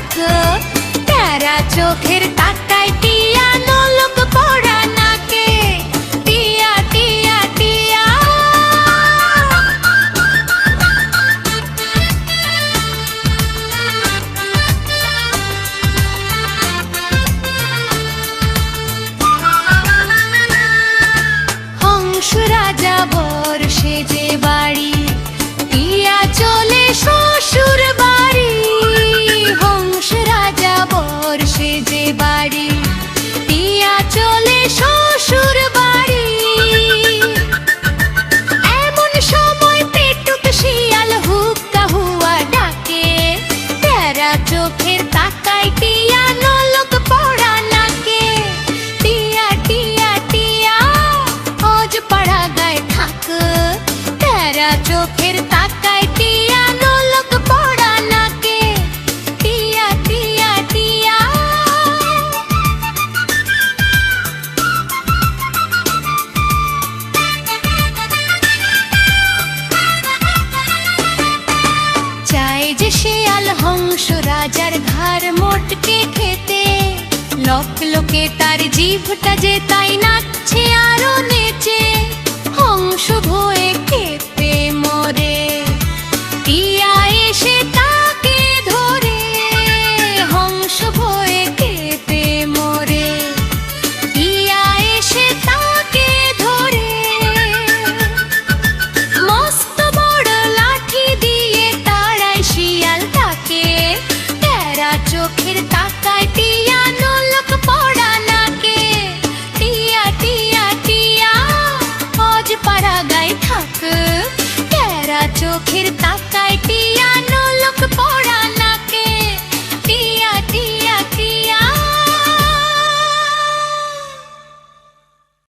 থাক। তেরা চোখের তাকায় টিয়া নলক পড়া নাকে, টিয়া টিয়া টিয়া। হংস রাজা বর সেজে বাড়ি, টিয়া চলে শ্বশুর বাড়ি। হংস রাজা বর সেজে বাড়ি, টিয়া চলে শ্বশুর বাড়ি। এমন সময় পেটুক শিয়াল হুক্কা হুয়া ডাকে, তেরা চোখের তাকায় টিয়া নলক পড়া নাকে, টিয়া টিয়া টিয়া। অজ পাড়া গায়ে থাক, তেরা চোখের তাকায় টিয়া নলক পড়া নাকে, টিয়া টিয়া টিয়া। চায় যে শিয়াল হংস রাজার ঘাড় মোটকে খেতে, লোক লোকে তার জিভটা যে তাই নাচছে আরো নেচে। হংস ভয়ে